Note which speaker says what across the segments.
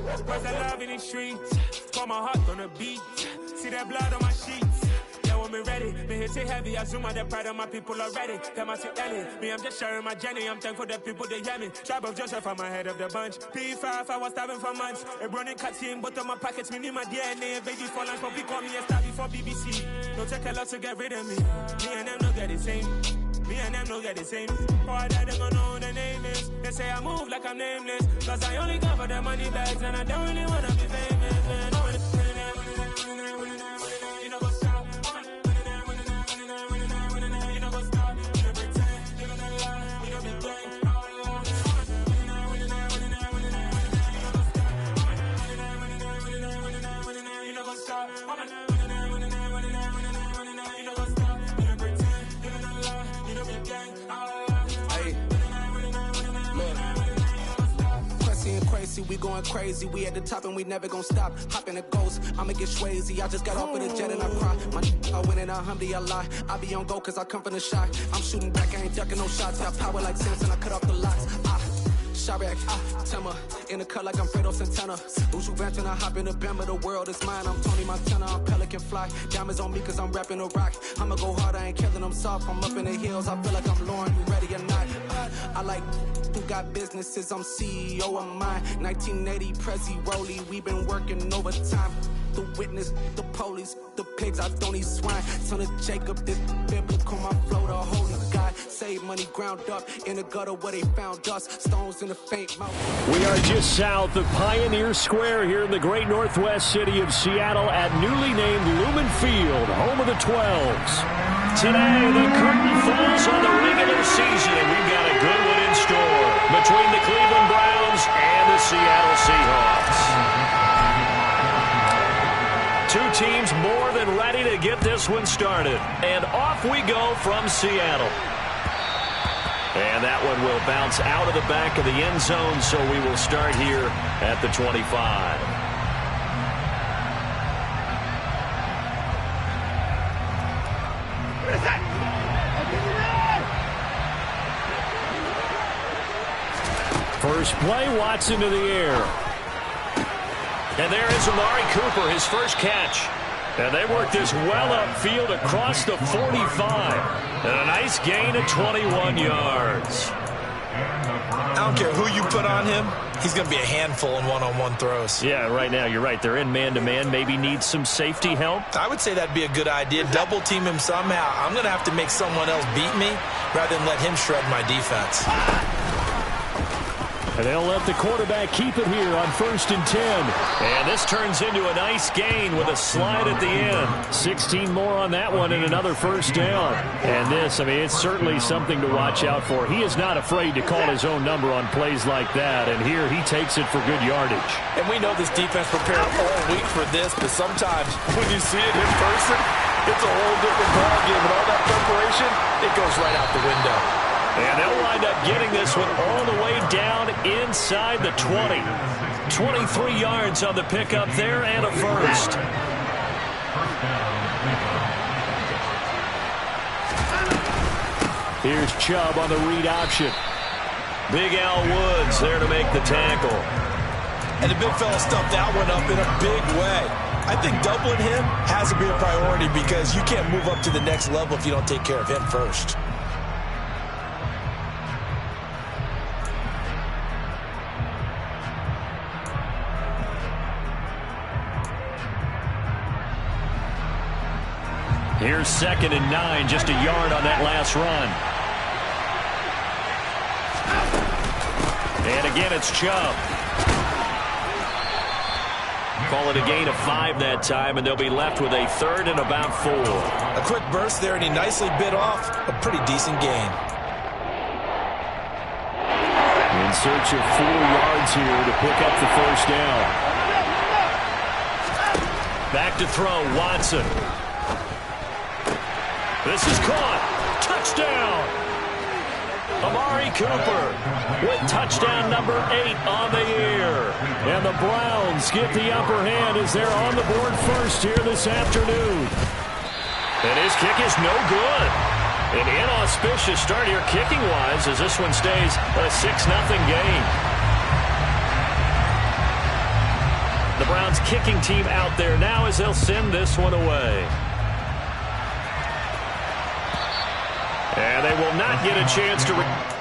Speaker 1: Where's the love in the streets? Pour my heart on the beat. See that blood on my sheets. Yeah, when me ready, me hit it heavy. I zoom out the pride of my people already. Them I see Ellie. Me, I'm just sharing my journey. I'm thankful that people they hear me. Tribe of Joseph, I'm ahead of the bunch. P5, I was starving for months. A running cut team, but on my pockets, me need my DNA. Baby for lunch, but we call me a star before BBC. Don't take a lot to get rid of me. Me and them don't get the same. Me and them don't get the same. Boy, that they gon' know who the name is. They say I move like I'm nameless. Cause I only cover the money bags and I don't really wanna be famous, man. You know what's up? You know what's up? You know pretend. You know that lie. You know be gang. You know what's up?
Speaker 2: We going crazy, we at the top and we never gonna stop. Hop in a ghost, I'ma get Swayze. I just got off with a jet and I cry. I win in a Humvee, I lie. I be on go cause I come from the shot. I'm shooting back, I ain't ducking no shots. Got power like Samson, I cut off the locks. Shabak, Tema, in the cut like I'm Fredo Santana. Usu Venton, I hop in the Bama, the world is mine. I'm Tony Montana, I'm Pelican Fly. Diamonds on me cause I'm rapping a rock. I'ma go hard, I ain't killing them soft. I'm up in the hills, I feel like I'm Lauren, you ready or not? I like who got businesses, I'm CEO of mine. 1980 Prezi Rolly, we been working overtime. The witness, the police, the pigs, I don't eat swine. Son of Jacob, this biblical, my flow, the holy God. Save money ground up in the gutter where they found us. Stones in the faint mouth.
Speaker 3: We are just south of Pioneer Square here in the great northwest city of Seattle at newly named Lumen Field, home of the 12s. Today, the curtain falls on the regular season, and we've got a good one in store between the Cleveland Browns and the Seattle Seahawks. Two teams more than ready to get this one started. And off we go from Seattle. And that one will bounce out of the back of the end zone, so we will start here at the 25. First play, Watson to the air. And there is Amari Cooper, his first catch. And they work this well upfield across the 45. And a nice gain of 21 yards.
Speaker 4: I don't care who you put on him. He's going to be a handful in one-on-one throws.
Speaker 3: Yeah, right now, you're right. They're in man-to-man. Maybe needs some safety help.
Speaker 4: I would say that'd be a good idea. Double team him somehow. I'm going to have to make someone else beat me rather than let him shred my defense.
Speaker 3: And they'll let the quarterback keep it here on 1st and 10. And this turns into a nice gain with a slide at the end. 16 more on that one and another first down. And this, I mean, it's certainly something to watch out for. He is not afraid to call his own number on plays like that. And here he takes it for good yardage.
Speaker 4: And we know this defense prepared all week for this, but sometimes when you see it in person, it's a whole different ballgame. And all that preparation, it goes right out the window.
Speaker 3: And they'll wind up getting this one all the way down inside the 20. 23 yards on the pickup there and a first. Here's Chubb on the read option. Big Al Woods there to make the tackle.
Speaker 4: And the big fella stuffed that one up in a big way. I think doubling him has to be a priority because you can't move up to the next level if you don't take care of him first.
Speaker 3: Here's 2nd and 9, just a yard on that last run. And again, it's Chubb. Call it a gain of 5 that time, and they'll be left with a 3rd and about 4.
Speaker 4: A quick burst there, and he nicely bit off a pretty decent gain.
Speaker 3: In search of 4 yards here to pick up the first down. Back to throw, Watson. This is caught. Touchdown. Amari Cooper with touchdown number 8 on the year. And the Browns get the upper hand as they're on the board first here this afternoon. And his kick is no good. An inauspicious start here kicking-wise as this one stays a 6-0 game. Browns kicking team out there now as they'll send this one away. And they will not get a chance to...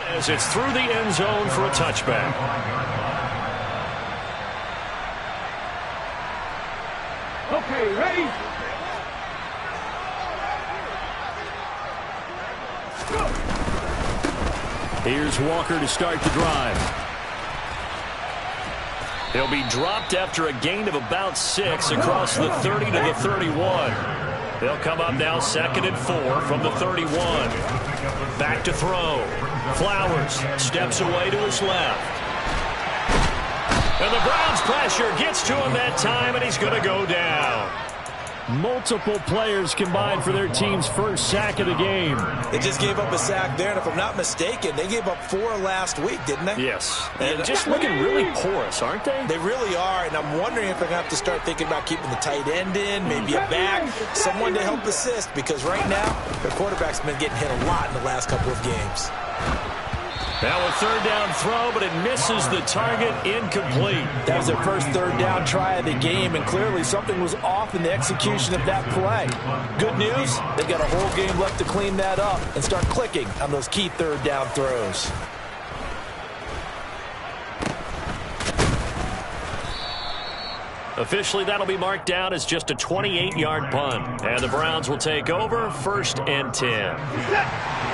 Speaker 3: As it's through the end zone for a touchback.
Speaker 5: Okay, ready?
Speaker 3: Here's Walker to start the drive. He'll be dropped after a gain of about 6 across the 30 to the 31. They'll come up now 2nd and 4 from the 31. Back to throw. Flowers steps away to his left. And the Browns pressure gets to him that time, and he's going to go down. Multiple players combined for their team's first sack of the game.
Speaker 4: They just gave up a sack there, and if I'm not mistaken, they gave up 4 last week, didn't they?
Speaker 3: Yes. And just looking really porous, aren't they?
Speaker 4: They really are, and I'm wondering if they're going to have to start thinking about keeping the tight end in, maybe a back, someone to help assist, because right now, their quarterback's been getting hit a lot in the last couple of games.
Speaker 3: Now a 3rd down throw, but it misses the target, incomplete.
Speaker 4: That was their first 3rd down try of the game, and clearly something was off in the execution of that play. Good news, they've got a whole game left to clean that up and start clicking on those key 3rd down throws.
Speaker 3: Officially, that'll be marked down as just a 28-yard punt. And the Browns will take over 1st and 10.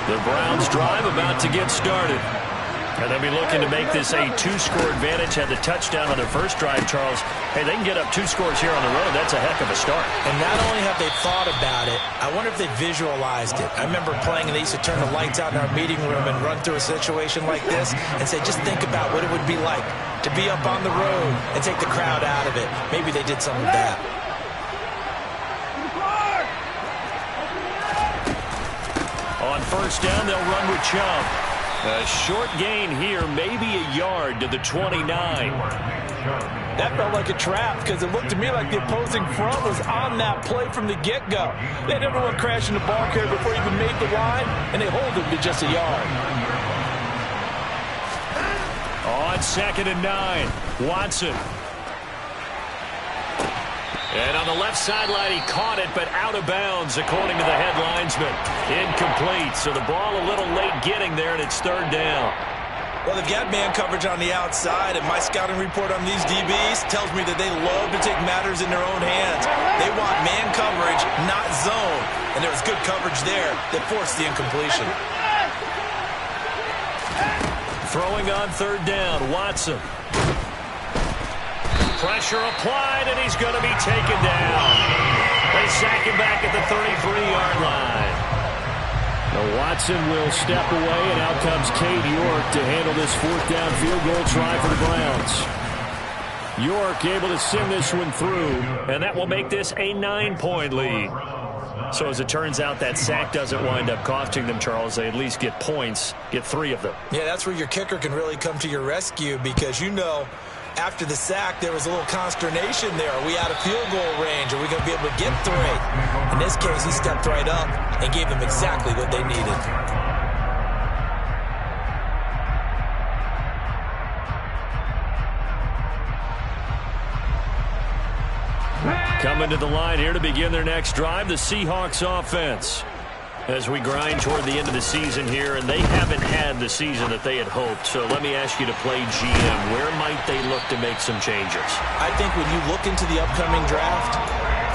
Speaker 3: The Browns drive about to get started. And they'll be looking to make this a 2-score advantage. Had the touchdown on their first drive, Charles. Hey, they can get up 2 scores here on the road. That's a heck of a start.
Speaker 4: And not only have they thought about it, I wonder if they visualized it. I remember playing, and they used to turn the lights out in our meeting room and run through a situation like this and say, just think about what it would be like to be up on the road and take the crowd out of it. Maybe they did some of that.
Speaker 3: On 1st down, they'll run with Chubb. A short gain here, maybe a yard to the 29.
Speaker 4: That felt like a trap because it looked to me like the opposing front was on that play from the get-go. They had everyone crashing the ball carrier before he even made the line, and they hold him to just a yard.
Speaker 3: On 2nd and 9, Watson. And on the left sideline, he caught it, but out of bounds, according to the head linesman. Incomplete, so the ball a little late getting there, and it's 3rd down.
Speaker 4: Well, they've got man coverage on the outside, and my scouting report on these DBs tells me that they love to take matters in their own hands. They want man coverage, not zone, and there was good coverage there that forced the incompletion.
Speaker 3: Throwing on 3rd down, Watson. Pressure applied, and he's going to be taken down. They sack him back at the 33-yard line. Now Watson will step away, and out comes Cade York to handle this 4th down field goal try for the Browns. York able to send this one through, and that will make this a 9-point lead. So as it turns out, that sack doesn't wind up costing them, Charles. They at least get points, get 3 of them.
Speaker 4: Yeah, that's where your kicker can really come to your rescue because, you know, after the sack, there was a little consternation there. Are we out of field goal range? Are we going to be able to get 3? In this case, he stepped right up and gave them exactly what they needed.
Speaker 3: Coming to the line here to begin their next drive, the Seahawks offense. As we grind toward the end of the season here, and they haven't had the season that they had hoped. So let me ask you to play GM. Where might they look to make some changes?
Speaker 4: I think when you look into the upcoming draft,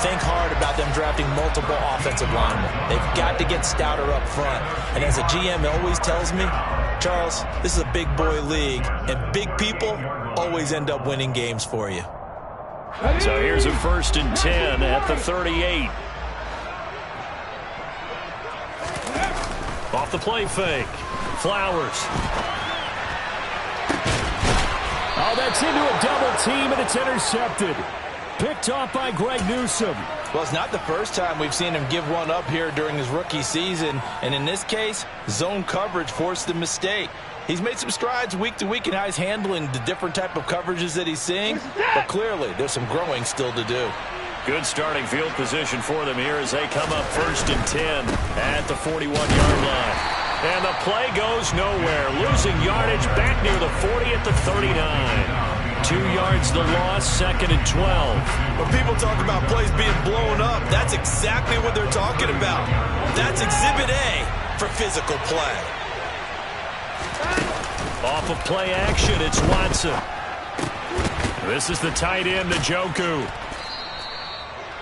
Speaker 4: think hard about them drafting multiple offensive linemen. They've got to get stouter up front. And as a GM always tells me, Charles, this is a big boy league, and big people always end up winning games for you.
Speaker 3: So here's a 1st and 10 at the 38. Off the play fake. Flowers. Oh, that's into a double team, and it's intercepted. Picked off by Greg Newsome.
Speaker 4: Well, it's not the first time we've seen him give one up here during his rookie season. And in this case, zone coverage forced the mistake. He's made some strides week to week in how he's handling the different type of coverages that he's seeing. But clearly, there's some growing still to do.
Speaker 3: Good starting field position for them here as they come up 1st and 10 at the 41-yard line. And the play goes nowhere. Losing yardage back near the 40 at the 39. 2 yards the loss, 2nd and 12.
Speaker 4: When people talk about plays being blown up, that's exactly what they're talking about. That's Exhibit A for physical play.
Speaker 3: Off of play action, it's Watson. This is the tight end, Njoku.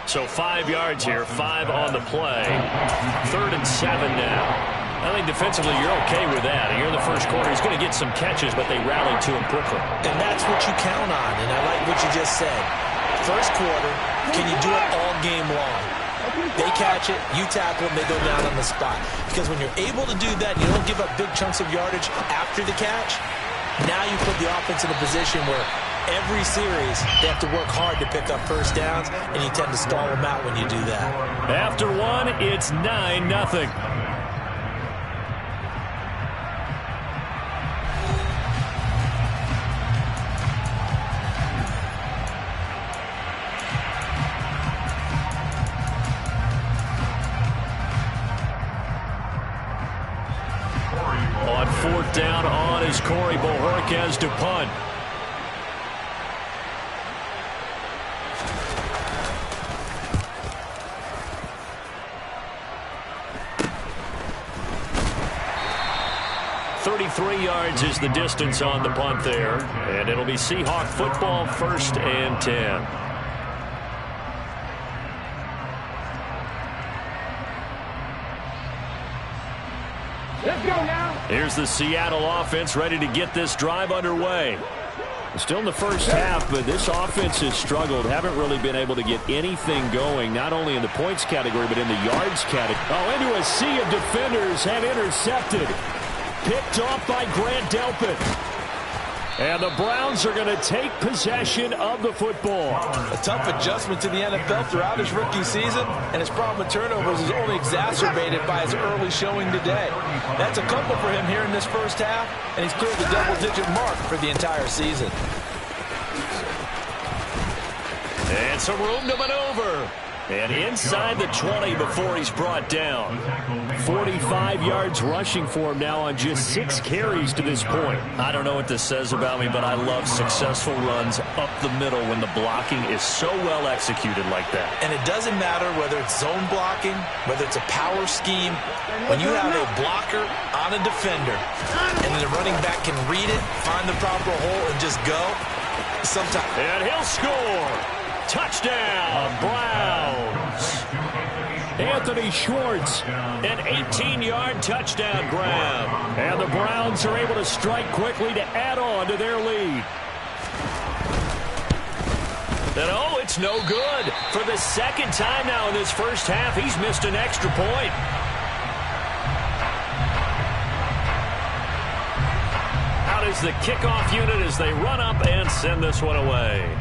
Speaker 3: So 5 yards here, 5 on the play. 3rd and 7 now. I think defensively you're okay with that. Here in the first quarter, he's going to get some catches, but they rallied to him quickly.
Speaker 4: And that's what you count on, and I like what you just said. First quarter, can you do it all game long? They catch it, you tackle them, they go down on the spot. Because when you're able to do that, you don't give up big chunks of yardage after the catch. Now you put the offense in a position where every series they have to work hard to pick up first downs, and you tend to stall them out when you do that.
Speaker 3: After one, it's 9-0. On 4th down on is Corey Bojorquez to punt. .33 yards is the distance on the punt there. And it'll be Seahawk football, 1st and 10.
Speaker 5: Let's go now.
Speaker 3: Here's the Seattle offense ready to get this drive underway. Still in the first half, but this offense has struggled. Haven't really been able to get anything going, not only in the points category, but in the yards category. Oh, into a sea of defenders and intercepted. Picked off by Grant Delpit. And the Browns are going to take possession of the football.
Speaker 4: A tough adjustment to the NFL throughout his rookie season, and his problem with turnovers is only exacerbated by his early showing today. That's a couple for him here in this first half, and he's cleared the double-digit mark for the entire season.
Speaker 3: And some room to maneuver. And inside the 20 before he's brought down. 45 yards rushing for him now on just 6 carries to this point.
Speaker 6: I don't know what this says about me, but I love successful runs up the middle when the blocking is so well executed like that.
Speaker 4: And it doesn't matter whether it's zone blocking, whether it's a power scheme. When you have a blocker on a defender, and the running back can read it, find the proper hole, and just go, sometimes.
Speaker 3: And he'll score. Touchdown, Browns. Anthony Schwartz, an 18-yard touchdown grab. And the Browns are able to strike quickly to add on to their lead. And oh, it's no good. For the second time now in this first half, he's missed an extra point. Out is the kickoff unit as they run up and send this one away.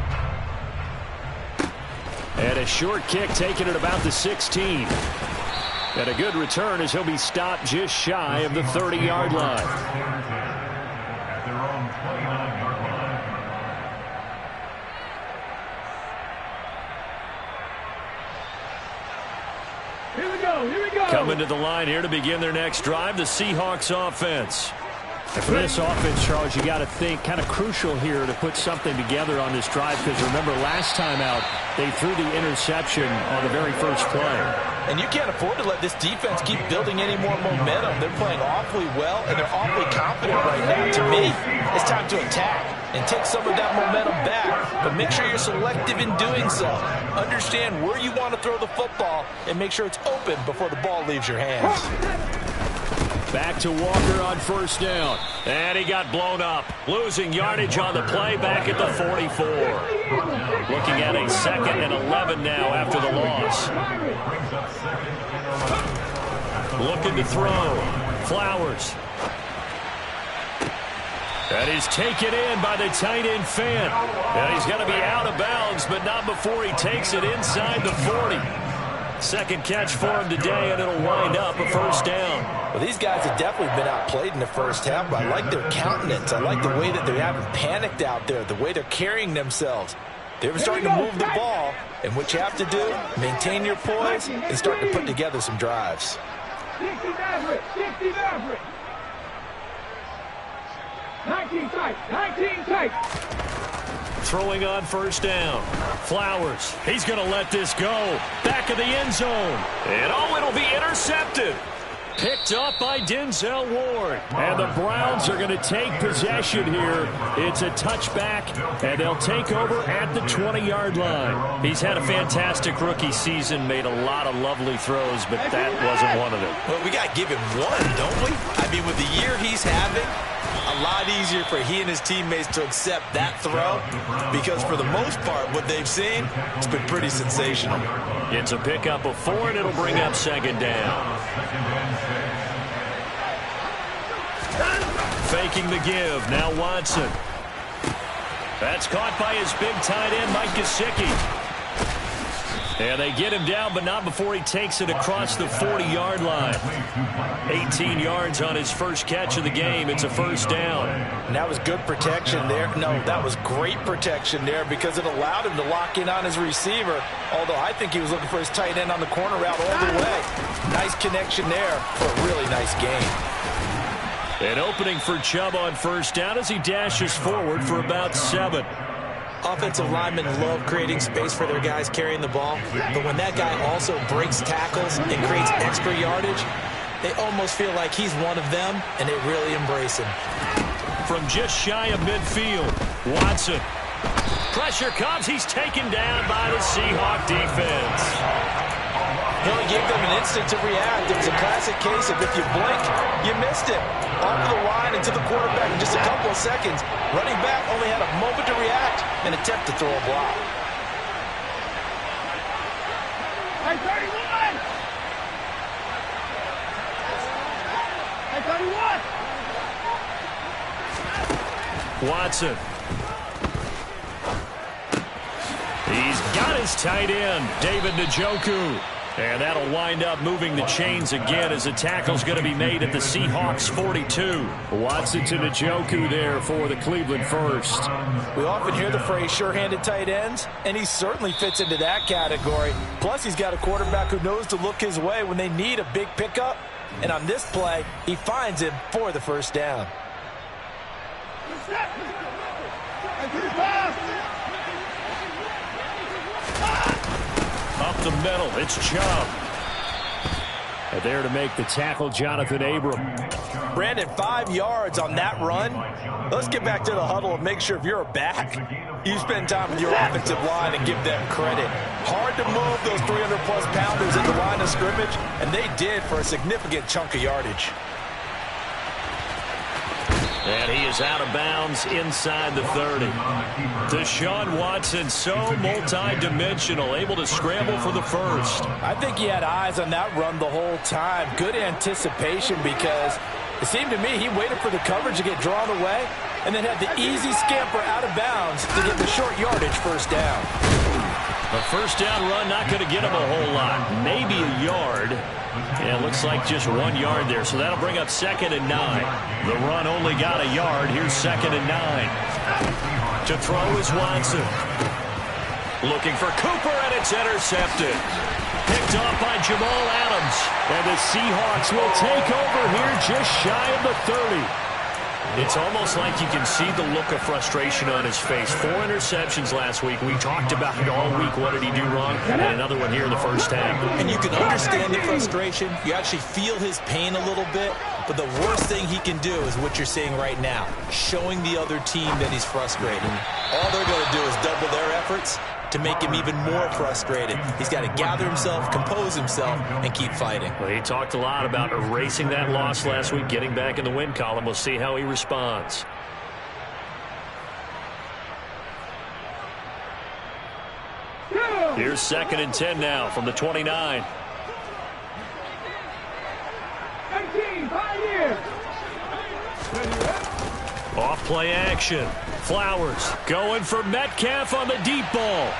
Speaker 3: And a short kick taken at about the 16. And a good return as he'll be stopped just shy of the 30-yard line.
Speaker 5: Here we go. Here we go.
Speaker 3: Coming to the line here to begin their next drive, the Seahawks offense. And for this offense, Charles, you got to think kind of crucial here to put something together on this drive, because remember last time out they threw the interception on the very first play.
Speaker 4: And you can't afford to let this defense keep building any more momentum. They're playing awfully well, and they're awfully confident right now. To me, it's time to attack and take some of that momentum back, but make sure you're selective in doing so. Understand where you want to throw the football and make sure it's open before the ball leaves your hands.
Speaker 3: Back to Walker on first down. And he got blown up. Losing yardage on the play back at the 44. Looking at a 2nd and 11 now after the loss. Looking to throw. Flowers. And he's taken in by the tight end Fant. And he's going to be out of bounds, but not before he takes it inside the 40. Second catch for him today, and it'll wind up a first down.
Speaker 4: Well, these guys have definitely been outplayed in the first half, but I like their countenance. I like the way that they haven't panicked out there, the way they're carrying themselves. They're starting to move the ball, and what you have to do, maintain your poise and start to put together some drives.
Speaker 5: 60 Maverick, 60 Maverick. 19 tight, 19 tight.
Speaker 3: Throwing on first down. Flowers. He's going to let this go. Back of the end zone. And it'll be intercepted. Picked up by Denzel Ward. And the Browns are going to take possession here. It's a touchback, and they'll take over at the 20-yard line. He's had a fantastic rookie season, made a lot of lovely throws, but that wasn't one of them.
Speaker 4: Well, we got to give him one, don't we? I mean, with the year he's having, a lot easier for he and his teammates to accept that throw, because for the most part, what they've seen, it's been pretty sensational.
Speaker 3: It's a pickup of 4, and it'll bring up second down. Faking the give. Now Watson. That's caught by his big tight end, Mike Gesicki. And they get him down, but not before he takes it across the 40-yard line. 18 yards on his first catch of the game. It's a first down.
Speaker 4: And that was good protection there. No, that was great protection there because it allowed him to lock in on his receiver, although I think he was looking for his tight end on the corner route all the way. Nice connection there for a really nice game.
Speaker 3: An opening for Chubb on first down as he dashes forward for about 7.
Speaker 4: Offensive linemen love creating space for their guys carrying the ball, but when that guy also breaks tackles and creates extra yardage, they almost feel like he's one of them, and they really embrace him.
Speaker 3: From just shy of midfield, Watson. Pressure comes. He's taken down by the Seahawk defense.
Speaker 4: He only gave them an instant to react. It was a classic case of if you blink, you missed it. Off the line and to the quarterback in just a couple of seconds. Running back only had a moment to react and attempt to throw a block.
Speaker 5: Hey, 31! Hey, 31!
Speaker 3: Watson. He's got his tight end, David Njoku. And that'll wind up moving the chains again as the tackle's going to be made at the Seahawks 42. Watson to Njoku there for the Cleveland first.
Speaker 4: We often hear the phrase sure-handed tight ends, and he certainly fits into that category. Plus, he's got a quarterback who knows to look his way when they need a big pickup. And on this play, he finds him for the first down.
Speaker 3: Up the middle, it's Chubb. And there to make the tackle, Jonathan Abram.
Speaker 4: Brandon, 5 yards on that run. Let's get back to the huddle and make sure if you're a back, you spend time with your offensive line and give them credit. Hard to move those 300-plus pounders at the line of scrimmage, and they did for a significant chunk of yardage.
Speaker 3: And he is out of bounds inside the 30. Deshaun Watson, so multi-dimensional, able to scramble for the first.
Speaker 4: I think he had eyes on that run the whole time. Good anticipation because it seemed to me he waited for the coverage to get drawn away and then had the easy scamper out of bounds to get the short yardage first down.
Speaker 3: A first down run not going to get him a whole lot. Maybe a yard. Yeah, it looks like just 1 yard there, so that'll bring up 2nd and 9. The run only got a yard. Here's 2nd and 9. To throw is Watson. Looking for Cooper, and it's intercepted. Picked off by Jamal Adams. And the Seahawks will take over here just shy of the 30. It's almost like you can see the look of frustration on his face. 4 interceptions last week. We talked about it all week. What did he do wrong? And another one here in the first half.
Speaker 4: And you can understand the frustration. You actually feel his pain a little bit. But the worst thing he can do is what you're seeing right now, showing the other team that he's frustrated. All they're going to do is double their efforts to make him even more frustrated. He's got to gather himself, compose himself, and keep fighting.
Speaker 3: Well, he talked a lot about erasing that loss last week, getting back in the win column. We'll see how he responds. Here's 2nd and 10 now from the 29.
Speaker 5: 19,
Speaker 3: Off play action. Flowers going for Metcalf on the deep ball.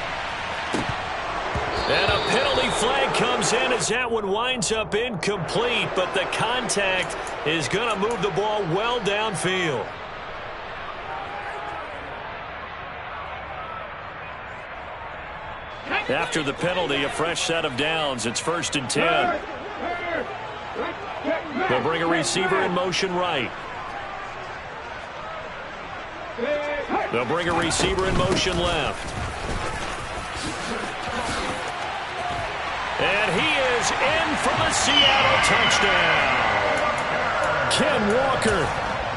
Speaker 3: And a penalty flag comes in as that one winds up incomplete, but the contact is going to move the ball well downfield. After the penalty, a fresh set of downs. It's 1st and 10. They'll bring a receiver in motion right. They'll bring a receiver in motion left. And he is in for the Seattle touchdown. Ken Walker,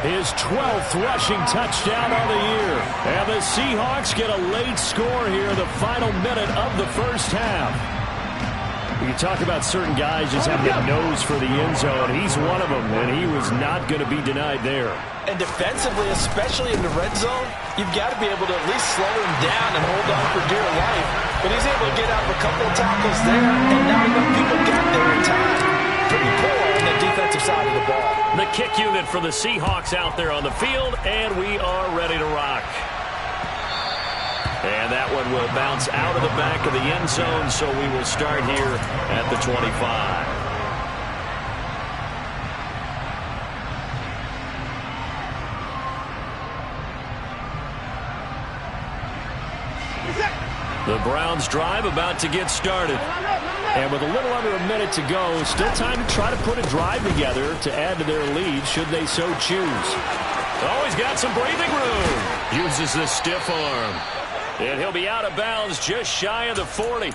Speaker 3: his 12th rushing touchdown of the year. And the Seahawks get a late score here in the final minute of the first half. You talk about certain guys just having a nose for the end zone. He's one of them, and he was not going to be denied there.
Speaker 4: And defensively, especially in the red zone, you've got to be able to at least slow him down and hold on for dear life. But he's able to get out of a couple of tackles there, and not enough people got there in time. Pretty poor on the defensive side of the ball.
Speaker 3: The kick unit for the Seahawks out there on the field, and we are ready to rock. And that one will bounce out of the back of the end zone, so we will start here at the 25. The Browns drive about to get started. And with a little under a minute to go, still time to try to put a drive together to add to their lead should they so choose. Oh, he's got some breathing room. Uses the stiff arm. And he'll be out of bounds just shy of the 40. You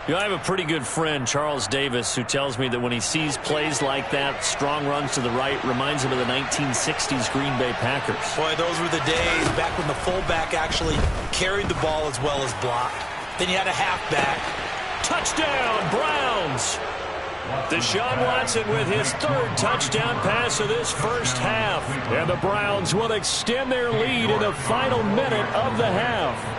Speaker 3: know, I have a pretty good friend, Charles Davis, who tells me that when he sees plays like that, strong runs to the right, reminds him of the 1960s Green Bay Packers.
Speaker 4: Boy, those were the days back when the fullback actually carried the ball as well as blocked. Then you had a halfback.
Speaker 3: Touchdown, Browns! Deshaun Watson with his 3rd touchdown pass of this first half. And the Browns will extend their lead in the final minute of the half.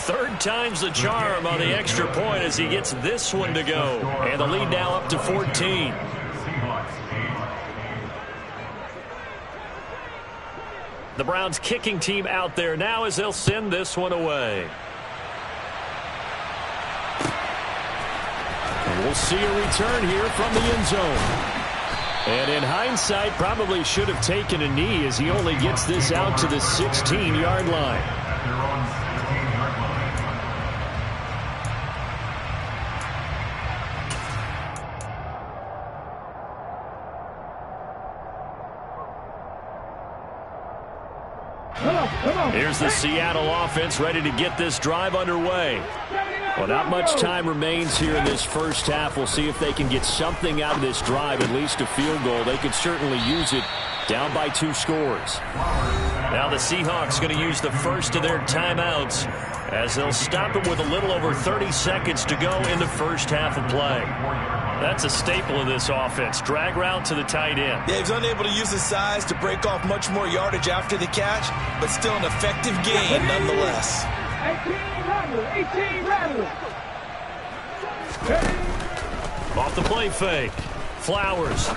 Speaker 3: Third time's the charm on the extra point as he gets this one to go. And the lead now up to 14. The Browns kicking team out there now as they'll send this one away. And we'll see a return here from the end zone. And in hindsight, probably should have taken a knee as he only gets this out to the 16-yard line. Here's the Seattle offense ready to get this drive underway. Well, not much time remains here in this first half. We'll see if they can get something out of this drive, at least a field goal. They could certainly use it down by 2 scores. Now the Seahawks going to use the first of their timeouts as they'll stop it with a little over 30 seconds to go in the first half of play. That's a staple of this offense. Drag route to the tight end.
Speaker 4: Yeah, he's unable to use his size to break off much more yardage after the catch, but still an effective gain nonetheless.
Speaker 5: 18 rattle.
Speaker 3: Off the play fake. Flowers.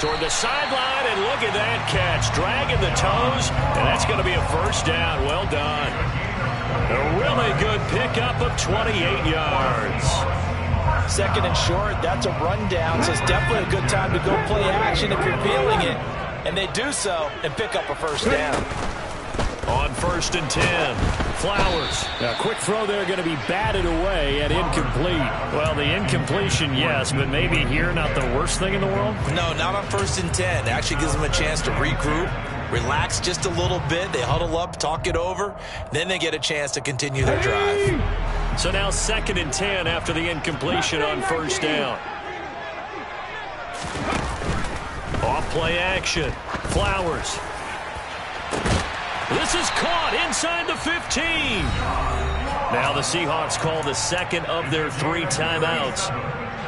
Speaker 3: Toward the sideline, and look at that catch. Dragging the toes, and that's going to be a first down. Well done. A really good pickup of 28 yards.
Speaker 4: 2nd and short, that's a rundown, so it's definitely a good time to go play action if you're feeling it. And they do so and pick up a first down.
Speaker 3: On 1st and 10, Flowers. A quick throw there going to be batted away and incomplete. Well, the incompletion, yes, but maybe here not the worst thing in the world?
Speaker 4: No, not on 1st and 10. It actually gives them a chance to regroup, relax just a little bit. They huddle up, talk it over, then they get a chance to continue their drive.
Speaker 3: So now 2nd and 10 after the incompletion on 1st down. Off play action. Flowers. This is caught inside the 15. Now the Seahawks call the 2nd of their 3 timeouts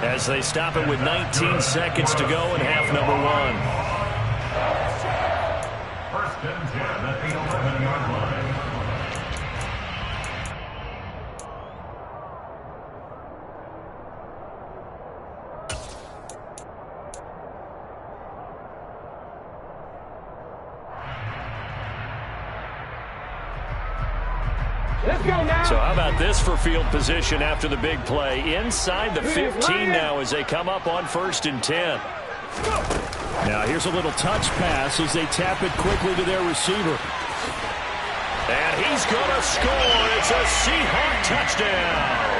Speaker 3: as they stop it with 19 seconds to go in half number 1.
Speaker 7: 1st and 10 at the 11-yard line.
Speaker 5: Let's go now.
Speaker 3: So how about this for field position after the big play? Inside the 15 now as they come up on 1st and 10.
Speaker 6: Now here's a little touch pass as they tap it quickly to their receiver.
Speaker 3: And he's going to score. It's a Seahawk touchdown.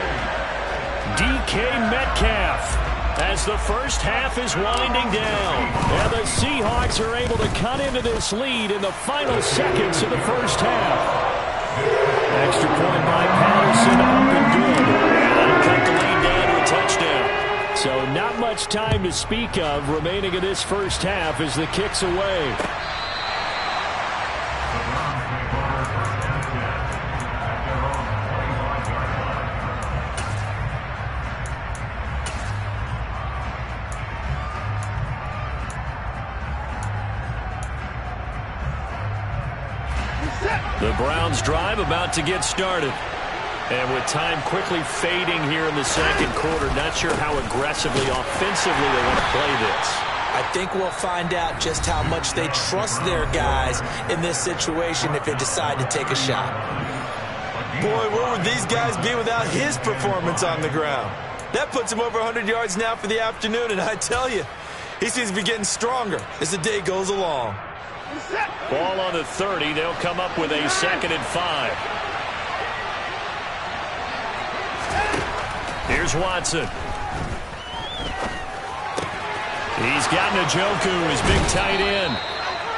Speaker 3: DK Metcalf as the first half is winding down. And the Seahawks are able to cut into this lead in the final seconds of the first half. Extra point by Patterson, up and good. And that'll cut the lead down to a touchdown. So not much time to speak of remaining in this first half as the kick's away. The Browns drive about to get started. And with time quickly fading here in the second quarter, not sure how aggressively, offensively they want to play this.
Speaker 4: I think we'll find out just how much they trust their guys in this situation if they decide to take a shot. Boy, where would these guys be without his performance on the ground? That puts him over 100 yards now for the afternoon, and I tell you, he seems to be getting stronger as the day goes along.
Speaker 3: Ball on the 30. They'll come up with a 2nd and 5. Here's Watson. He's got Njoku, his big tight end.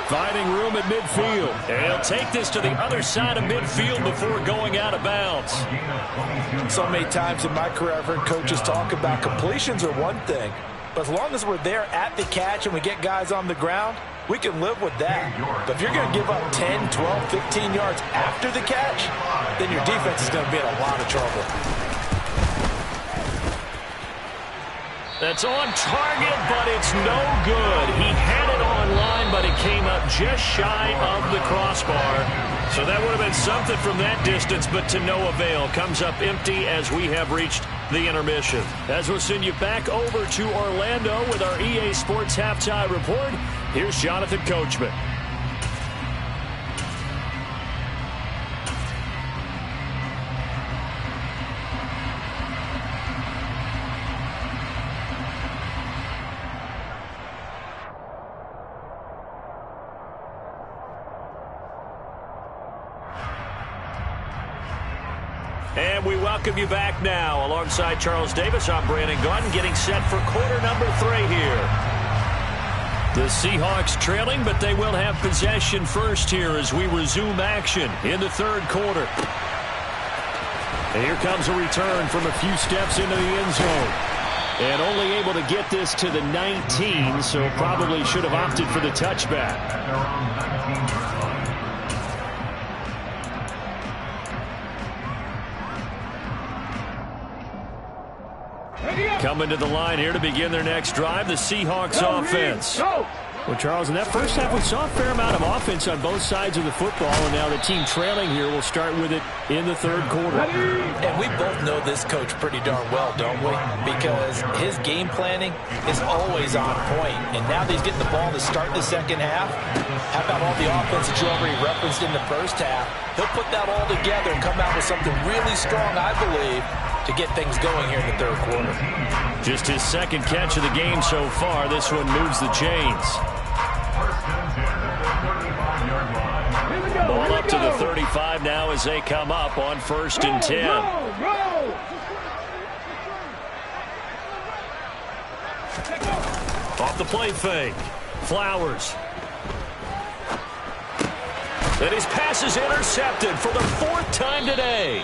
Speaker 3: Finding room at midfield. And he'll take this to the other side of midfield before going out of bounds.
Speaker 4: So many times in my career I've heard coaches talk about completions are one thing. But as long as we're there at the catch and we get guys on the ground, we can live with that. But if you're going to give up 10, 12, 15 yards after the catch, then your defense is going to be in a lot of trouble.
Speaker 3: That's on target, but it's no good. He had it on line, but it came up just shy of the crossbar. So that would have been something from that distance, but to no avail. Comes up empty as we have reached the intermission. As we'll send you back over to Orlando with our EA Sports Halftime Report, here's Jonathan Coachman. And we welcome you back now. Alongside Charles Davis, I'm Brandon Gaudin, getting set for quarter number 3 here. The Seahawks trailing, but they will have possession first here as we resume action in the third quarter. And here comes a return from a few steps into the end zone. And only able to get this to the 19, so probably should have opted for the touchback. Coming to the line here to begin their next drive, the Seahawks offense. Well, Charles, in that first half, we saw a fair amount of offense on both sides of the football, and now the team trailing here will start with it in the third quarter.
Speaker 4: And we both know this coach pretty darn well, don't we? Because his game planning is always on point. And now that he's getting the ball to start the second half, how about all the offense that you already referenced in the first half? He'll put that all together and come out with something really strong, I believe, to get things going here in the third quarter.
Speaker 3: Just his second catch of the game so far. This one moves the chains. Ball up to the 35 now as they come up on 1st and 10. Off the play fake. Flowers. And his pass is intercepted for the 4th time today.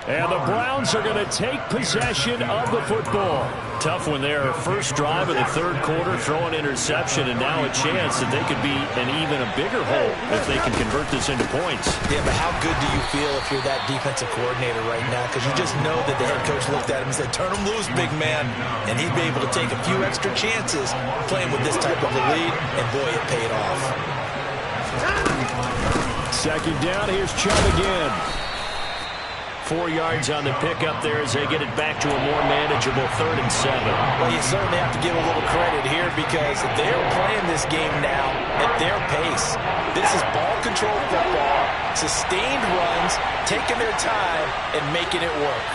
Speaker 3: And the Browns are going to take possession of the football. Tough one there. First drive of the third quarter, throw an interception, and now a chance that they could be an even a bigger hole if they can convert this into points.
Speaker 4: Yeah, but how good do you feel if you're that defensive coordinator right now? Because you just know that the head coach looked at him and said, turn him loose, big man. And he'd be able to take a few extra chances playing with this type of a lead, and boy, it paid off.
Speaker 3: Second down, here's Chubb again. 4 yards on the pickup there as they get it back to a more manageable 3rd and 7.
Speaker 4: Well, you certainly have to give a little credit here because they're playing this game now at their pace. This is ball control football, sustained runs, taking their time, and making it work.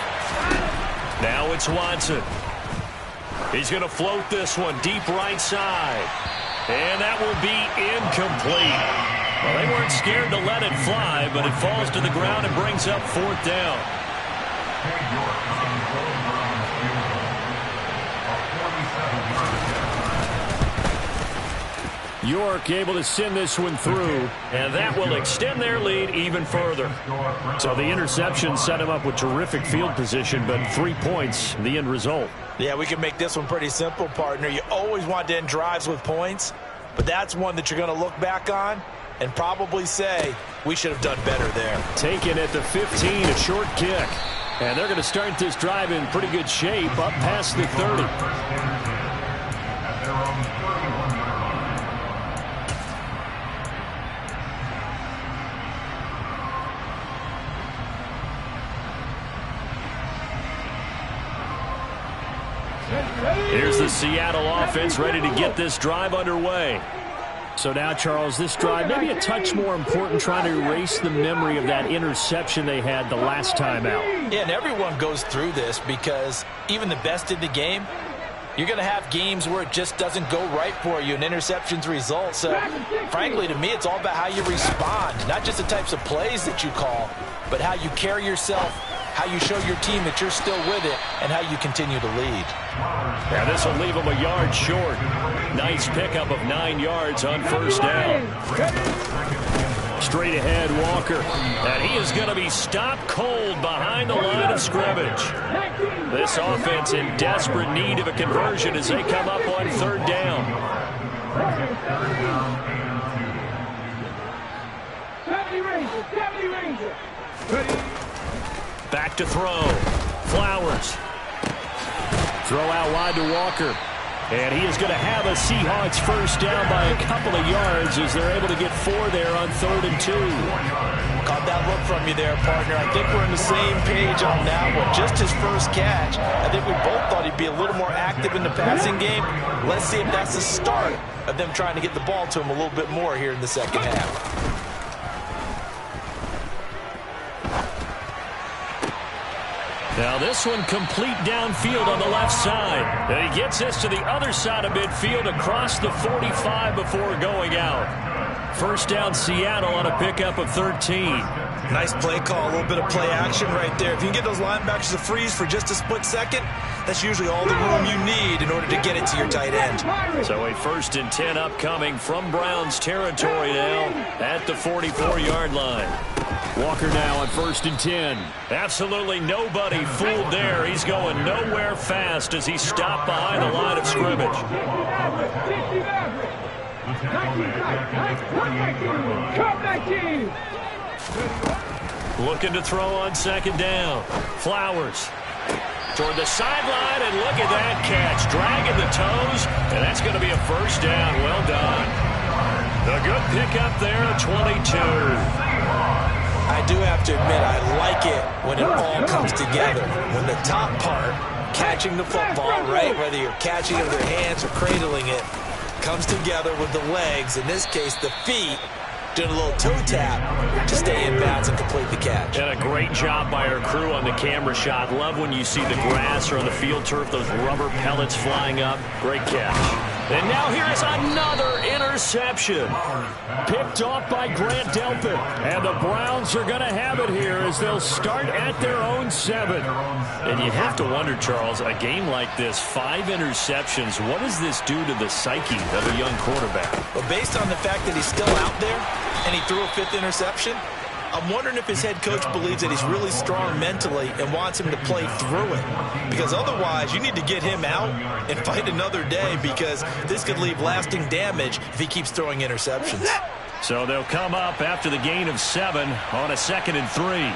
Speaker 3: Now it's Watson. He's going to float this one deep right side. And that will be incomplete. Well, they weren't scared to let it fly, but it falls to the ground and brings up 4th down. York able to send this one through, and that will extend their lead even further. So the interception set him up with terrific field position, but 3 points, the end result.
Speaker 4: Yeah, we can make this one pretty simple, partner. You always want to end drives with points, but that's one that you're going to look back on and probably say, we should have done better there.
Speaker 3: Taken at the 15, a short kick. And they're going to start this drive in pretty good shape, up past the 30. Here's the Seattle offense ready to get this drive underway. So now, Charles, this drive maybe a touch more important, trying to erase the memory of that interception they had the last time out.
Speaker 4: Yeah, and everyone goes through this because even the best in the game, you're going to have games where it just doesn't go right for you and interceptions result. So, frankly, to me, it's all about how you respond, not just the types of plays that you call, but how you carry yourself, how you show your team that you're still with it, and how you continue to lead.
Speaker 3: Yeah, this will leave them a yard short. Nice pickup of 9 yards on 1st down. Straight ahead, Walker. And he is going to be stopped cold behind the line of scrimmage. This offense in desperate need of a conversion as they come up on 3rd down.
Speaker 5: 70 Rangers.
Speaker 3: Back to throw. Flowers. Throw out wide to Walker. And he is going to have a Seahawks 1st down by a couple of yards as they're able to get 4 there on 3rd and 2.
Speaker 4: Caught that look from you there, partner. I think we're on the same page on that one. Just his first catch. I think we both thought he'd be a little more active in the passing game. Let's see if that's the start of them trying to get the ball to him a little bit more here in the second half.
Speaker 3: Now this one complete downfield on the left side. And he gets this to the other side of midfield across the 45 before going out. 1st down Seattle on a pickup of 13.
Speaker 4: Nice play call, a little bit of play action right there. If you can get those linebackers to freeze for just a split second, that's usually all the room you need in order to get it to your tight end.
Speaker 3: So a 1st and 10 upcoming from Browns territory now at the 44-yard line. Walker now on 1st and 10. Absolutely nobody fooled there. He's going nowhere fast as he stopped behind the line of scrimmage. Looking to throw on 2nd down. Flowers toward the sideline, and look at that catch. Dragging the toes, and that's going to be a 1st down. Well done. A good pickup there at 22.
Speaker 4: I do have to admit, I like it when it all comes together. When the top part, catching the football, right, whether you're catching it with your hands or cradling it, comes together with the legs, in this case the feet, doing a little toe tap to stay in bounds and complete the catch.
Speaker 3: And a great job by our crew on the camera shot. Love when you see the grass or on the field turf, those rubber pellets flying up. Great catch. And now here is another interception. Picked off by Grant Delpit. And the Browns are going to have it here as they'll start at their own 7. And you have to wonder, Charles, a game like this, 5 interceptions, what does this do to the psyche of a young quarterback?
Speaker 4: Well, based on the fact that he's still out there and he threw a 5th interception, I'm wondering if his head coach believes that he's really strong mentally and wants him to play through it. Because otherwise, you need to get him out and fight another day, because this could leave lasting damage if he keeps throwing interceptions.
Speaker 3: So they'll come up after the gain of 7 on a 2nd and 3.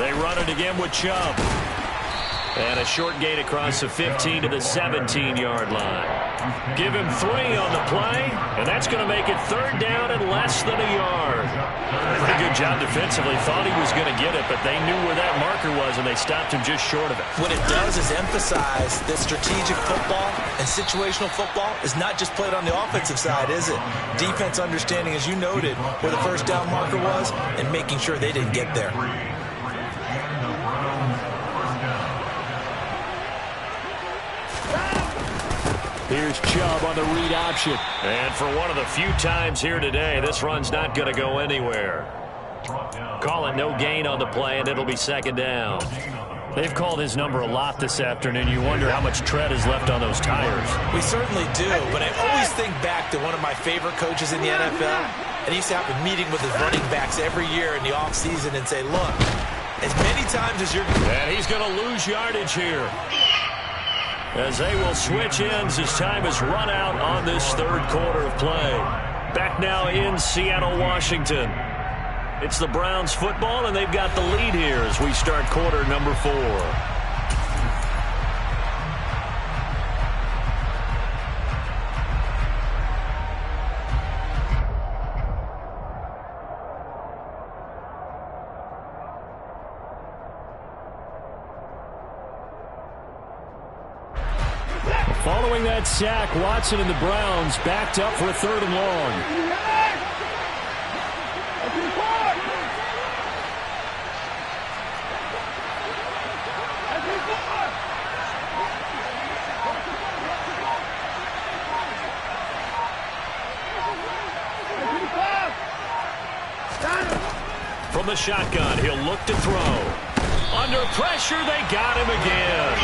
Speaker 3: They run it again with Chubb. And a short gain across the 15 to the 17-yard line. Give him 3 on the play, and that's going to make it 3rd down and less than a yard. Pretty good
Speaker 6: job defensively. Thought he was going to get it, but they knew where that marker was, and they stopped him just short of it.
Speaker 4: What it does is emphasize that strategic football and situational football is not just played on the offensive side, is it? Defense understanding, as you noted, where the first down marker was and making sure they didn't get there.
Speaker 3: Here's Chubb on the read option.
Speaker 6: And for one of the few times here today, this run's not going to go anywhere. Call it no gain on the play, and it'll be second down. They've called his number a lot this afternoon. You wonder how much tread is left on those tires.
Speaker 4: We certainly do, but I always think back to one of my favorite coaches in the NFL. And he used to have a meeting with his running backs every year in the offseason and say, look, as many times as you're...
Speaker 6: And he's going to lose yardage here, as they will switch ends as time is run out on this third quarter of play. Back now in Seattle, Washington. It's the Browns football, and they've got the lead here as we start quarter number 4.
Speaker 3: Following that sack, Watson and the Browns backed up for a 3rd and long.
Speaker 6: From the shotgun, he'll look to throw. Under pressure, they got him again.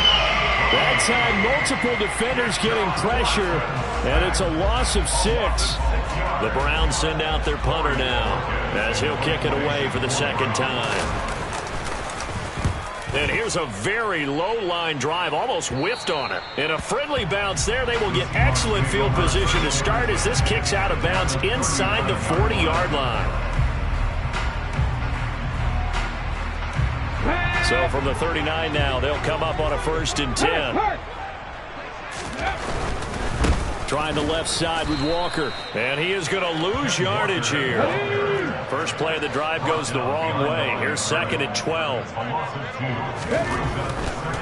Speaker 3: That time, multiple defenders getting pressure, and it's a loss of 6.
Speaker 6: The Browns send out their punter now, as he'll kick it away for the second time. And here's a very low-line drive, almost whiffed on it. And a friendly bounce there. They will get excellent field position to start as this kicks out of bounds inside the 40-yard line. So from the 39 now, they'll come up on a 1st and 10.
Speaker 3: Trying the left side with Walker.
Speaker 6: And he is going to lose yardage here. First play of the drive goes the wrong way. Here's 2nd and 12.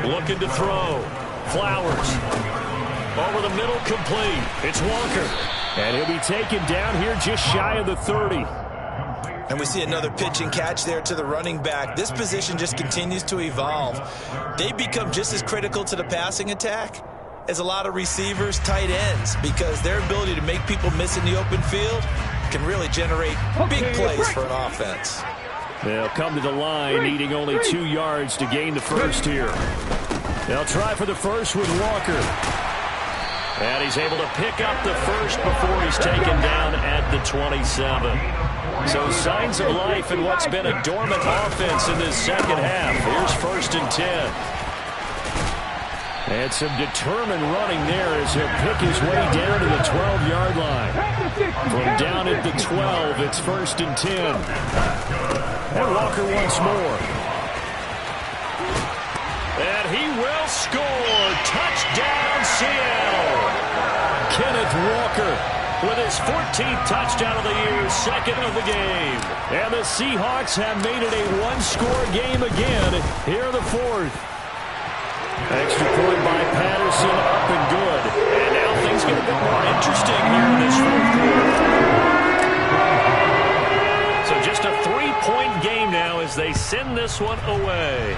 Speaker 6: Looking to throw. Flowers. Over the middle, complete. It's Walker.
Speaker 3: And he'll be taken down here just shy of the 30.
Speaker 4: And we see another pitch and catch there to the running back. This position just continues to evolve. They become just as critical to the passing attack as a lot of receivers, tight ends, because their ability to make people miss in the open field can really generate big plays for an offense.
Speaker 3: They'll come to the line, needing only 2 yards to gain the first here. They'll try for the first with Walker.
Speaker 6: And he's able to pick up the first before he's taken down at the 27. So signs of life in what's been a dormant offense in this second half. Here's 1st and 10.
Speaker 3: And some determined running there as he'll pick his way down to the 12-yard line. From down at the 12, it's 1st and 10. And Walker once more.
Speaker 6: And he will score. Touchdown, Seattle.
Speaker 3: Kenneth Walker
Speaker 6: with his 14th touchdown of the year, 2nd of the game.
Speaker 3: And the Seahawks have made it a 1-score game again. Here the 4th. Extra point by Patterson, up and good.
Speaker 6: And now things get a bit more interesting here in this 4th quarter. So just a 3-point game now as they send this one away.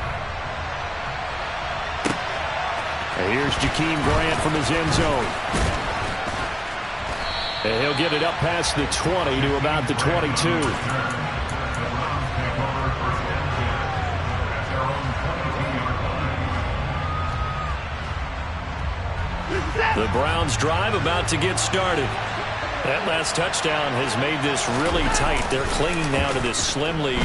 Speaker 3: And here's Jakeem Grant from his end zone. And he'll get it up past the 20 to about the 22.
Speaker 6: The Browns drive about to get started. That last touchdown has made this really tight. They're clinging now to this slim lead.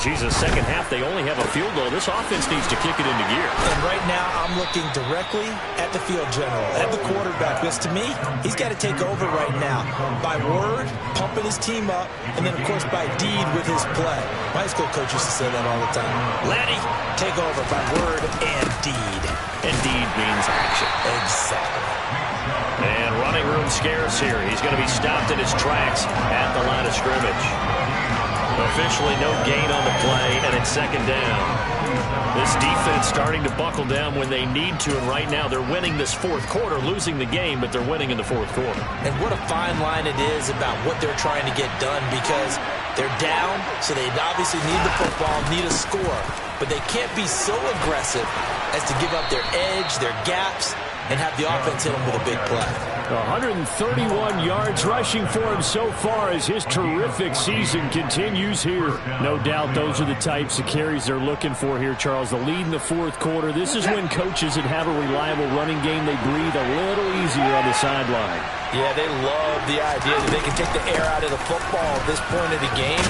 Speaker 6: Second half, they only have a field goal. This offense needs to kick it into gear.
Speaker 4: And right now, I'm looking directly at the field general, at the quarterback. Because to me, he's got to take over right now. By word, pumping his team up, and then, of course, by deed with his play. My high school coach used to say that all the time. Laddie, take over by word and deed.
Speaker 6: And deed means action.
Speaker 4: Exactly.
Speaker 6: And running room scarce here. He's going to be stopped in his tracks at the line of scrimmage. Officially no gain on the play, and it's second down. This defense starting to buckle down when they need to, and right now they're winning this fourth quarter, losing the game, but they're winning in the fourth quarter.
Speaker 4: And what a fine line it is about what they're trying to get done, because they're down, so they obviously need the football, need a score, but they can't be so aggressive as to give up their edge, their gaps, and have the offense hit them with a big play.
Speaker 3: 131 yards rushing for him so far as his terrific season continues here. No doubt those are the types of carries they're looking for here, Charles. The lead in the fourth quarter. This is when coaches that have a reliable running game, they breathe a little easier on the sideline.
Speaker 4: Yeah, they love the idea that they can take the air out of the football at this point of the game.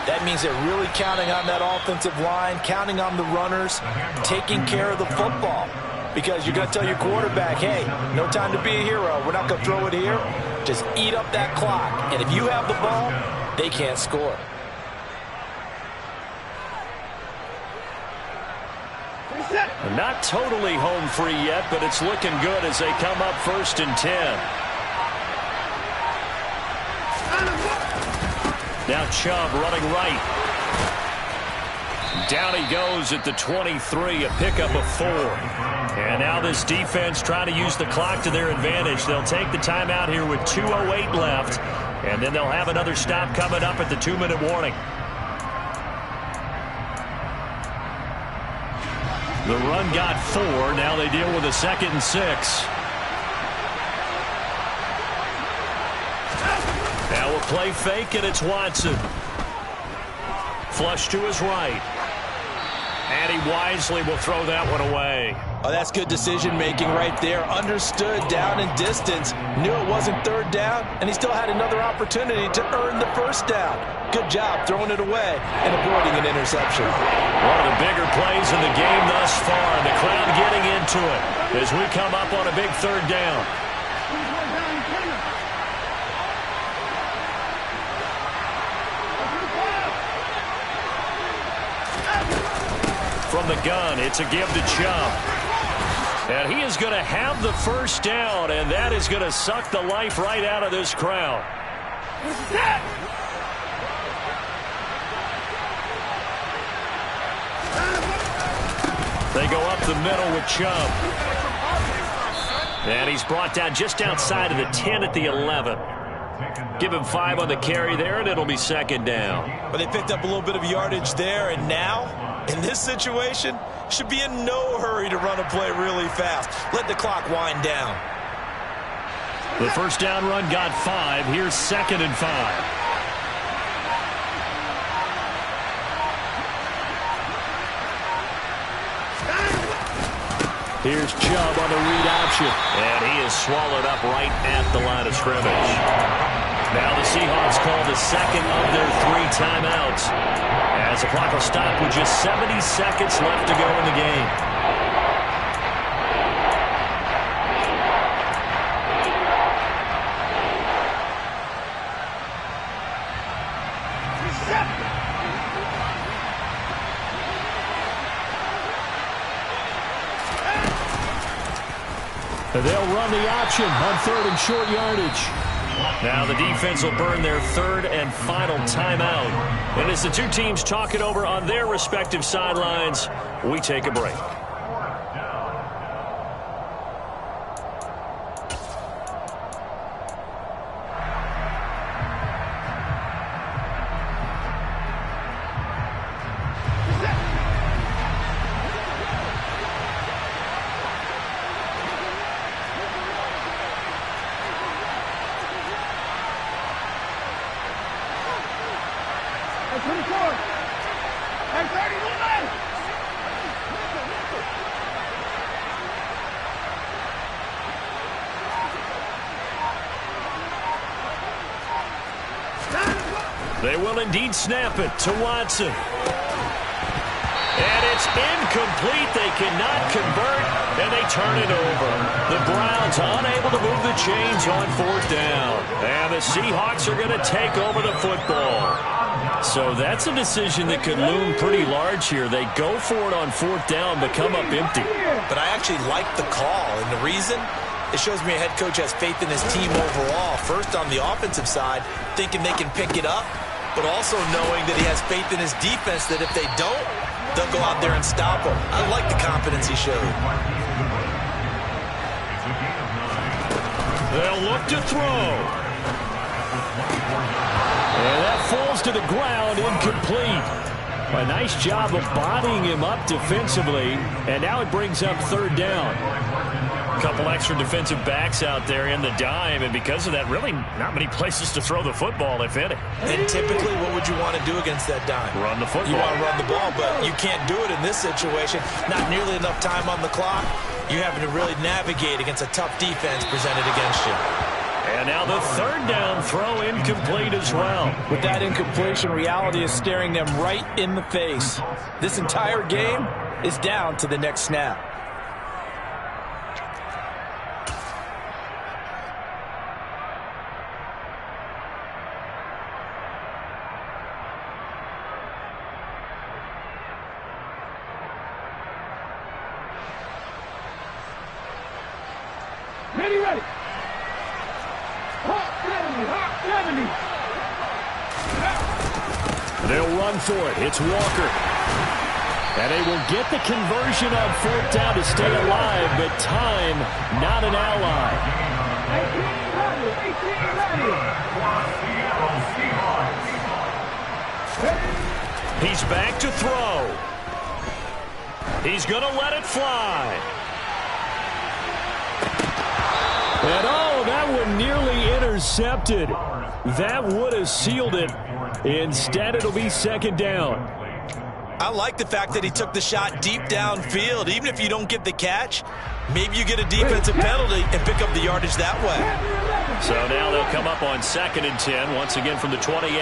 Speaker 4: That means they're really counting on that offensive line, counting on the runners, taking care of the football. Because you're going to tell your quarterback, hey, no time to be a hero. We're not going to throw it here. Just eat up that clock. And if you have the ball, they can't score.
Speaker 6: Not totally home free yet, but it's looking good as they come up 1st and 10. Now Chubb running right. Down he goes at the 23, a pickup of 4. And now this defense trying to use the clock to their advantage. They'll take the timeout here with 2:08 left, and then they'll have another stop coming up at the 2-minute warning. The run got 4. Now they deal with a 2nd and 6. Now we'll play fake, and it's Watson. Flush to his right. And he wisely will throw that one away.
Speaker 4: Oh, that's good decision-making right there. Understood down and distance. Knew it wasn't 3rd down, and he still had another opportunity to earn the 1st down. Good job throwing it away and avoiding an interception.
Speaker 6: One of the bigger plays in the game thus far, and the crowd getting into it as we come up on a big 3rd down. From the gun, it's a give to Chubb. And he is going to have the 1st down, and that is going to suck the life right out of this crowd. They go up the middle with Chubb. And he's brought down just outside of the 10 at the 11. Give him 5 on the carry there, and it'll be 2nd down.
Speaker 4: But they picked up a little bit of yardage there, and now, in this situation, should be in no hurry to run a play really fast. Let the clock wind down.
Speaker 6: The 1st down run got 5. Here's 2nd and 5. Here's Chubb on the read option. And he is swallowed up right at the line of scrimmage. Now the Seahawks call the 2nd of their 3 timeouts, as the clock will stop with just 70 seconds left to go in the game. They'll run the option on 3rd and short yardage. Now the defense will burn their 3rd and final timeout. And as the two teams talk it over on their respective sidelines, we take a break. They will indeed snap it to Watson. And it's incomplete. They cannot convert, and they turn it over. The Browns unable to move the chains on 4th down. And the Seahawks are going to take over the football. So that's a decision that could loom pretty large here. They go for it on 4th down, but come up empty.
Speaker 4: But I actually like the call, and the reason? It shows me a head coach has faith in his team overall. First, on the offensive side, thinking they can pick it up. but also knowing that he has faith in his defense that if they don't, they'll go out there and stop him. I like the confidence he showed.
Speaker 6: They'll look to throw. And that falls to the ground, incomplete. A nice job of bodying him up defensively, and now it brings up third down. A couple extra defensive backs out there in the dime, and because of that, really not many places to throw the football, if any.
Speaker 4: And typically, what would you want to do against that dime?
Speaker 6: Run the football.
Speaker 4: You want to run the ball, but you can't do it in this situation. Not nearly enough time on the clock. You're having to really navigate against a tough defense presented against you.
Speaker 6: And now the third down throw incomplete as well.
Speaker 4: With that incompletion, reality is staring them right in the face. This entire game is down to the next snap.
Speaker 5: Ready. Hawk 70.
Speaker 6: They'll run for it. It's Walker. And they will get the conversion on fourth down to stay alive, but time not an ally. 18 He's back to throw. He's going to let it fly. And oh, that one nearly intercepted. That would have sealed it. Instead, it'll be second down.
Speaker 4: I like the fact that he took the shot deep downfield. Even if you don't get the catch, maybe you get a defensive penalty and pick up the yardage that way.
Speaker 6: So now they'll come up on 2nd and 10, once again from the 28.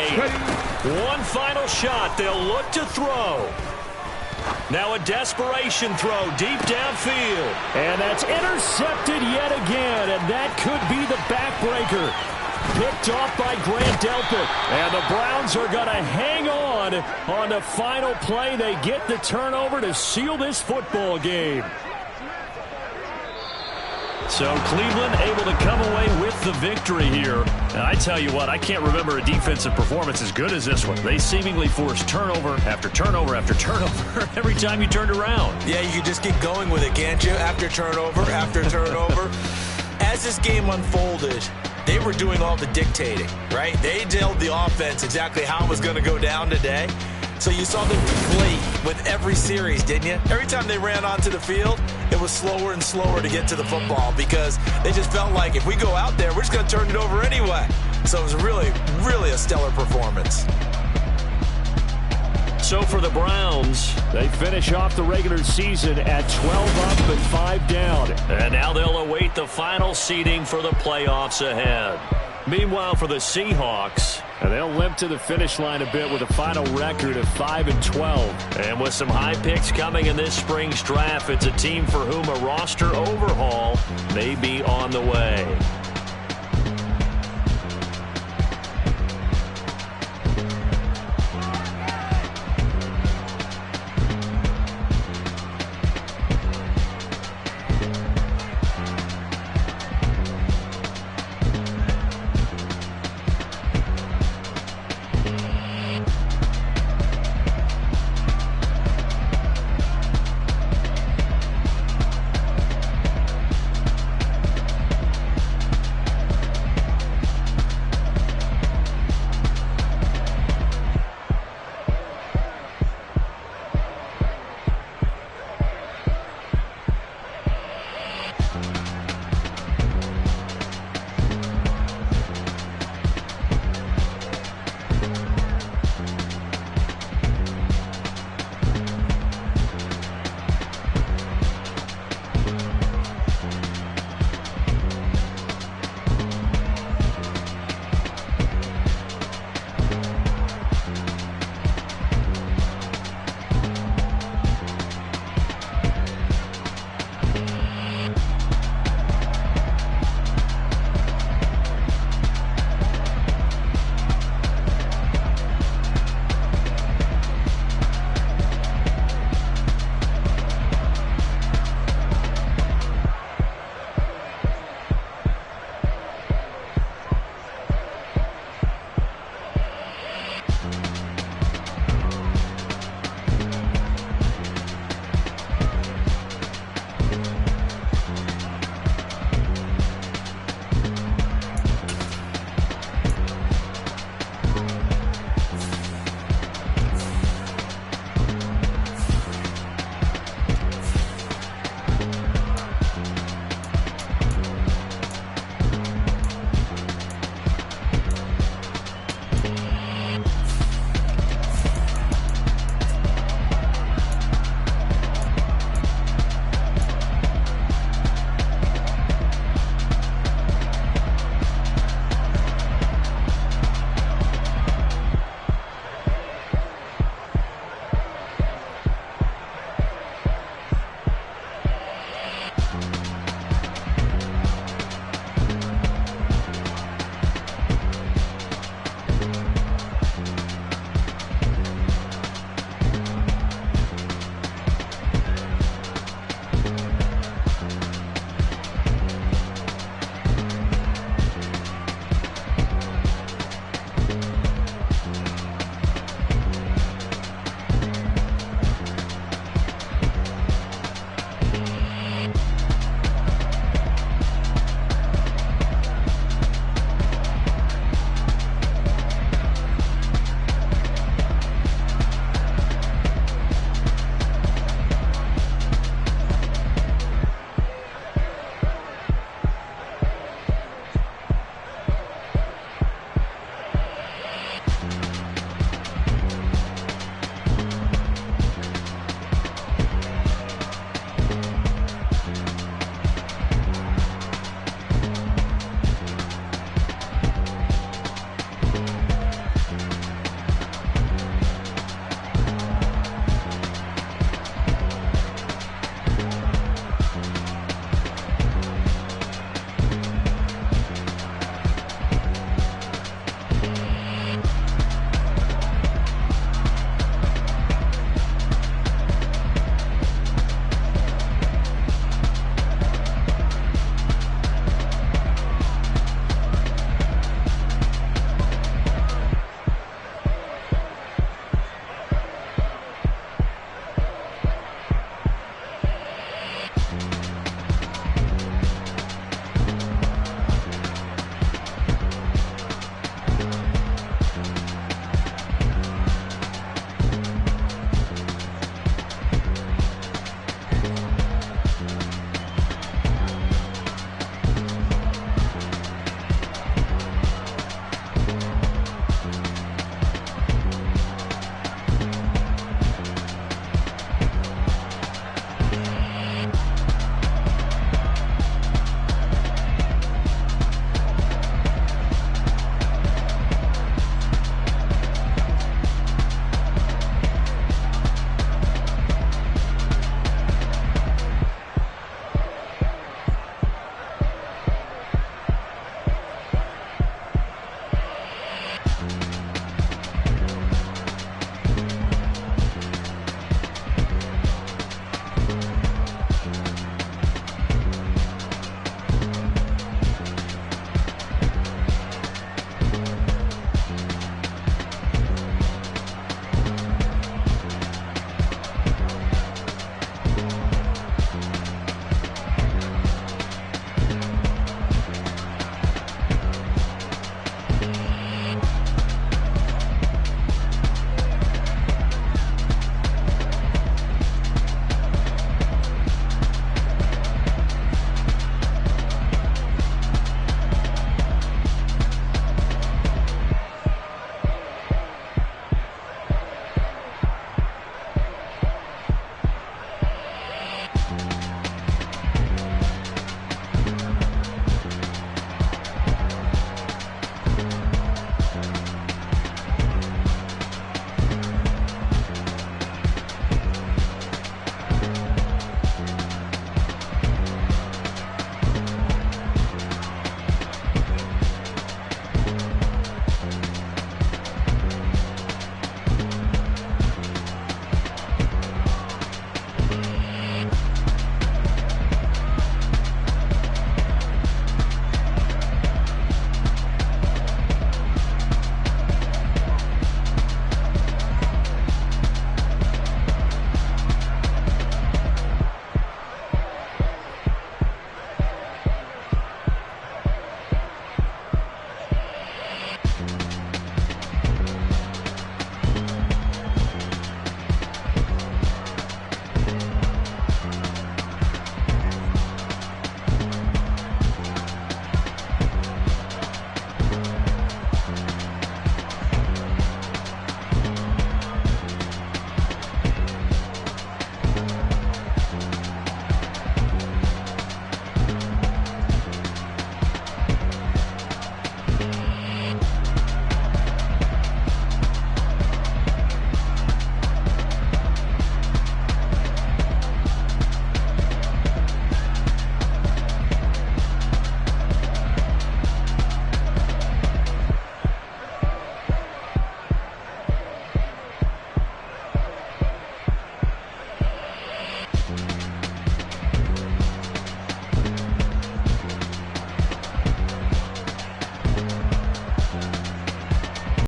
Speaker 6: One final shot. They'll look to throw. Now a desperation throw deep downfield. And that's intercepted yet again, and that could be the backbreaker. Picked off by Grant Delpit. And the Browns are going to hang on the final play. They get the turnover to seal this football game. So Cleveland able to come away with the victory here. And I tell you what, I can't remember a defensive performance as good as this one. They seemingly forced turnover after turnover after turnover every time you turned around.
Speaker 4: Yeah, you can just keep going with it, can't you? After turnover, after turnover. As this game unfolded, they were doing all the dictating, right? They told the offense exactly how it was going to go down today. So you saw them deflate with every series, didn't you? Every time they ran onto the field, it was slower and slower to get to the football because they just felt like if we go out there, we're just going to turn it over anyway. So it was really, really a stellar performance.
Speaker 6: So for the Browns, they finish off the regular season at 12 up and 5 down. And now they'll await the final seeding for the playoffs ahead. Meanwhile, for the Seahawks, they'll limp to the finish line a bit with a final record of 5-12. And with some high picks coming in this spring's draft, it's a team for whom a roster overhaul may be on the way.